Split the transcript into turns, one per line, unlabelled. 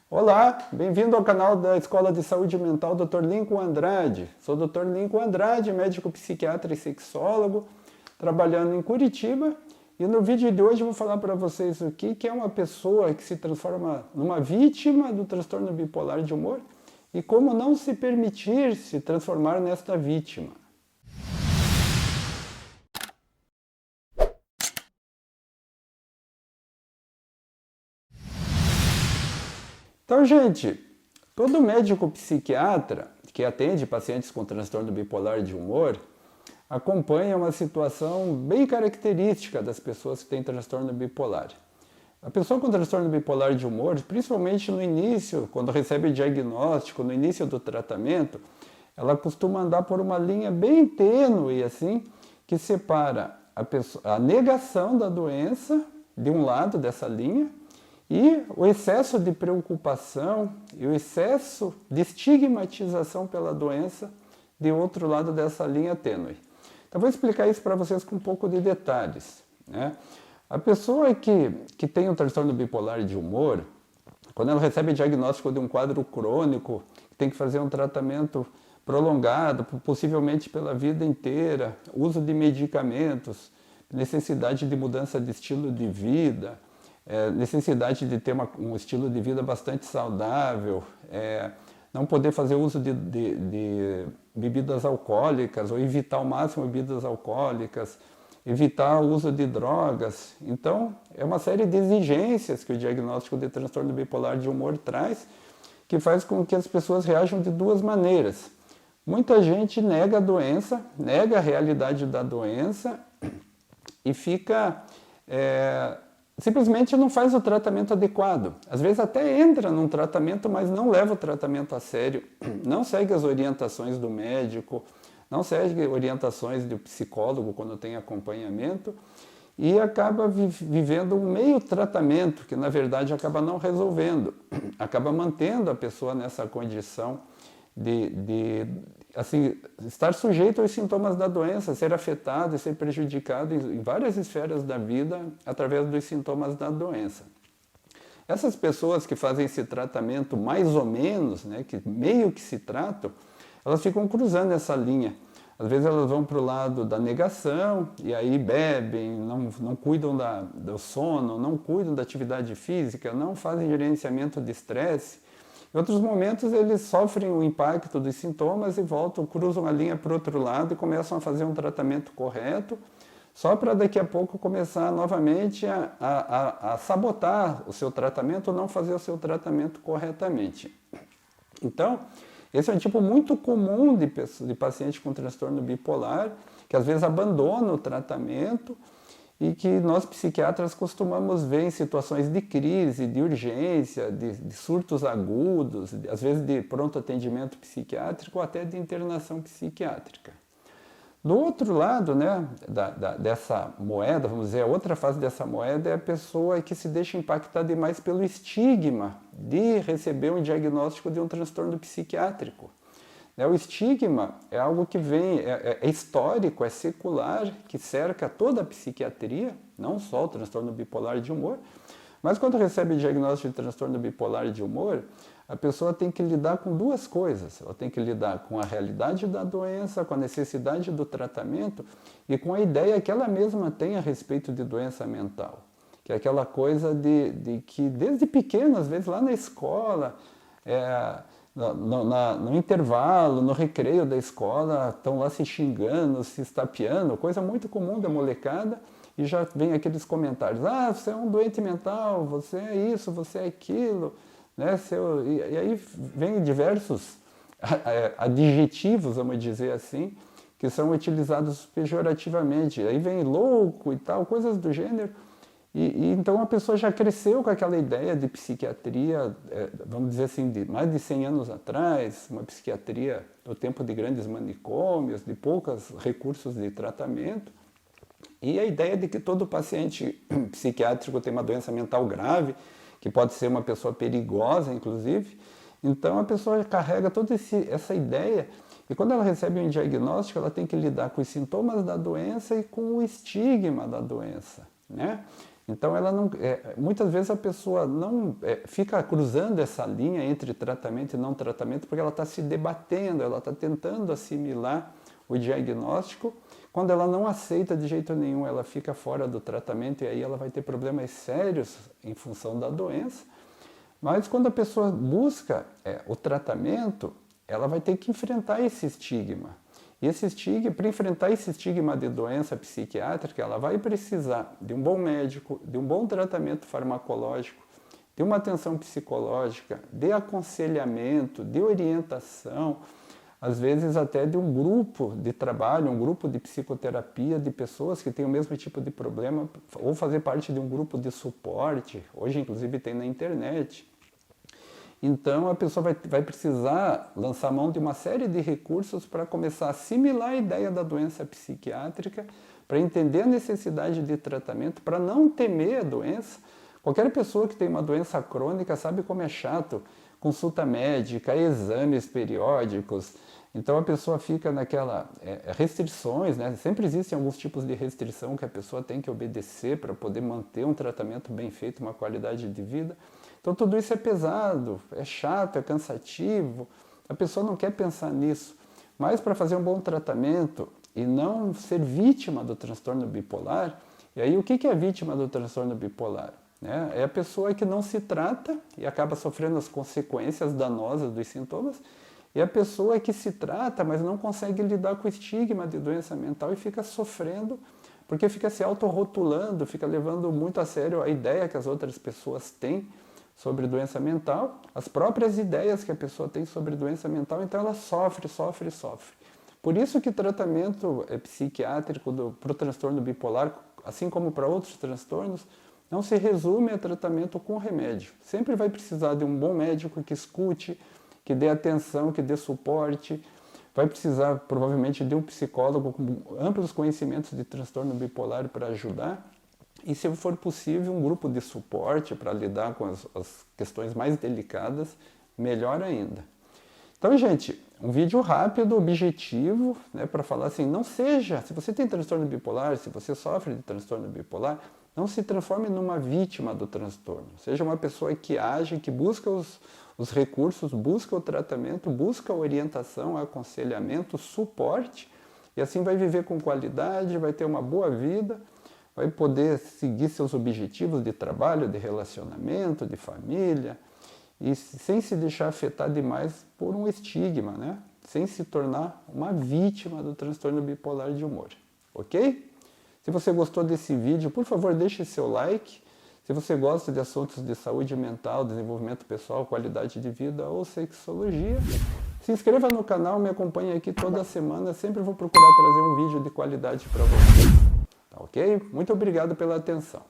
Olá, bem-vindo ao canal da Escola de Saúde Mental Dr. Lincoln Andrade. Sou Dr. Lincoln Andrade, médico psiquiatra e sexólogo, trabalhando em Curitiba. E no vídeo de hoje eu vou falar para vocês o que é uma pessoa que se transforma numa vítima do transtorno bipolar de humor e como não se permitir se transformar nesta vítima. Então, gente, todo médico psiquiatra que atende pacientes com transtorno bipolar de humor acompanha uma situação bem característica das pessoas que têm transtorno bipolar. A pessoa com transtorno bipolar de humor, principalmente no início, quando recebe diagnóstico, no início do tratamento, ela costuma andar por uma linha bem tênue, assim, que separa a negação da doença, de um lado dessa linha, e o excesso de preocupação e o excesso de estigmatização pela doença de outro lado dessa linha tênue. Então, vou explicar isso para vocês com um pouco de detalhes, né? A pessoa que tem um transtorno bipolar de humor, quando ela recebe diagnóstico de um quadro crônico, tem que fazer um tratamento prolongado, possivelmente pela vida inteira, uso de medicamentos, necessidade de mudança de estilo de vida, necessidade de ter um estilo de vida bastante saudável, não poder fazer uso de bebidas alcoólicas ou evitar ao máximo bebidas alcoólicas, evitar o uso de drogas. Então, é uma série de exigências que o diagnóstico de transtorno bipolar de humor traz, que faz com que as pessoas reajam de duas maneiras. Muita gente nega a doença, nega a realidade da doença e fica... simplesmente não faz o tratamento adequado. Às vezes até entra num tratamento, mas não leva o tratamento a sério, não segue as orientações do médico, não segue orientações do psicólogo quando tem acompanhamento e acaba vivendo um meio tratamento que na verdade acaba não resolvendo, acaba mantendo a pessoa nessa condição de assim, estar sujeito aos sintomas da doença, ser afetado e ser prejudicado em várias esferas da vida através dos sintomas da doença. Essas pessoas que fazem esse tratamento mais ou menos, né, que meio que se tratam, elas ficam cruzando essa linha. Às vezes elas vão para o lado da negação e aí bebem, não cuidam do sono, não cuidam da atividade física, não fazem gerenciamento de estresse. Em outros momentos eles sofrem o impacto dos sintomas e voltam, cruzam a linha para o outro lado e começam a fazer um tratamento correto, só para daqui a pouco começar novamente a sabotar o seu tratamento ou não fazer o seu tratamento corretamente. Então, esse é um tipo muito comum de paciente com transtorno bipolar, que às vezes abandona o tratamento e que nós psiquiatras costumamos ver em situações de crise, de urgência, de surtos agudos, às vezes de pronto atendimento psiquiátrico ou até de internação psiquiátrica. Do outro lado, né, dessa moeda, vamos dizer, a outra face dessa moeda é a pessoa que se deixa impactar demais pelo estigma de receber um diagnóstico de um transtorno psiquiátrico. O estigma é algo que vem, é histórico, é secular, que cerca toda a psiquiatria, não só o transtorno bipolar de humor, mas quando recebe o diagnóstico de transtorno bipolar de humor, a pessoa tem que lidar com duas coisas. Ela tem que lidar com a realidade da doença, com a necessidade do tratamento e com a ideia que ela mesma tem a respeito de doença mental. Que é aquela coisa de que desde pequena, às vezes lá na escola, no intervalo, no recreio da escola, estão lá se xingando, se estapeando, coisa muito comum da molecada, e já vem aqueles comentários, você é um doente mental, você é isso, você é aquilo, né? E aí vem diversos adjetivos, vamos dizer assim, que são utilizados pejorativamente, aí vem louco e tal, coisas do gênero. E então a pessoa já cresceu com aquela ideia de psiquiatria, vamos dizer assim, de mais de 100 anos atrás, uma psiquiatria no tempo de grandes manicômios, de poucos recursos de tratamento, e a ideia de que todo paciente psiquiátrico tem uma doença mental grave, que pode ser uma pessoa perigosa, inclusive. Então a pessoa carrega toda essa ideia, e quando ela recebe um diagnóstico, ela tem que lidar com os sintomas da doença e com o estigma da doença, né? Então, ela não, muitas vezes a pessoa não fica cruzando essa linha entre tratamento e não tratamento porque ela está se debatendo, ela está tentando assimilar o diagnóstico. Quando ela não aceita de jeito nenhum, ela fica fora do tratamento e aí ela vai ter problemas sérios em função da doença. Mas quando a pessoa busca o tratamento, ela vai ter que enfrentar esse estigma. E esse estigma, para enfrentar esse estigma de doença psiquiátrica, ela vai precisar de um bom médico, de um bom tratamento farmacológico, de uma atenção psicológica, de aconselhamento, de orientação, às vezes até de um grupo de trabalho, um grupo de psicoterapia de pessoas que têm o mesmo tipo de problema, ou fazer parte de um grupo de suporte, hoje inclusive tem na internet. Então a pessoa vai precisar lançar mão de uma série de recursos para começar a assimilar a ideia da doença psiquiátrica, para entender a necessidade de tratamento, para não temer a doença. Qualquer pessoa que tem uma doença crônica sabe como é chato, consulta médica, exames periódicos. Então a pessoa fica naquela restrições, né? Sempre existem alguns tipos de restrição que a pessoa tem que obedecer para poder manter um tratamento bem feito, uma qualidade de vida. Então tudo isso é pesado, é chato, é cansativo, a pessoa não quer pensar nisso. Mas para fazer um bom tratamento e não ser vítima do transtorno bipolar, e aí o que é vítima do transtorno bipolar? É a pessoa que não se trata e acaba sofrendo as consequências danosas dos sintomas, e a pessoa que se trata, mas não consegue lidar com o estigma de doença mental e fica sofrendo porque fica se autorrotulando, fica levando muito a sério a ideia que as outras pessoas têm sobre doença mental, as próprias ideias que a pessoa tem sobre doença mental, então ela sofre. Por isso que tratamento psiquiátrico para o transtorno bipolar, assim como para outros transtornos, não se resume a tratamento com remédio. Sempre vai precisar de um bom médico que escute, que dê atenção, que dê suporte. Vai precisar provavelmente de um psicólogo com amplos conhecimentos de transtorno bipolar para ajudar. E, se for possível, um grupo de suporte para lidar com as questões mais delicadas, melhor ainda. Então, gente, um vídeo rápido, objetivo, né, para falar assim, não seja, se você tem transtorno bipolar, se você sofre de transtorno bipolar, não se transforme numa vítima do transtorno. Seja uma pessoa que age, que busca os recursos, busca o tratamento, busca a orientação, aconselhamento, suporte, e assim vai viver com qualidade, vai ter uma boa vida, vai poder seguir seus objetivos de trabalho, de relacionamento, de família, e sem se deixar afetar demais por um estigma, né? Sem se tornar uma vítima do transtorno bipolar de humor, ok? Se você gostou desse vídeo, por favor, deixe seu like. Se você gosta de assuntos de saúde mental, desenvolvimento pessoal, qualidade de vida ou sexologia, se inscreva no canal, me acompanhe aqui toda semana, sempre vou procurar trazer um vídeo de qualidade para você. Ok? Muito obrigado pela atenção.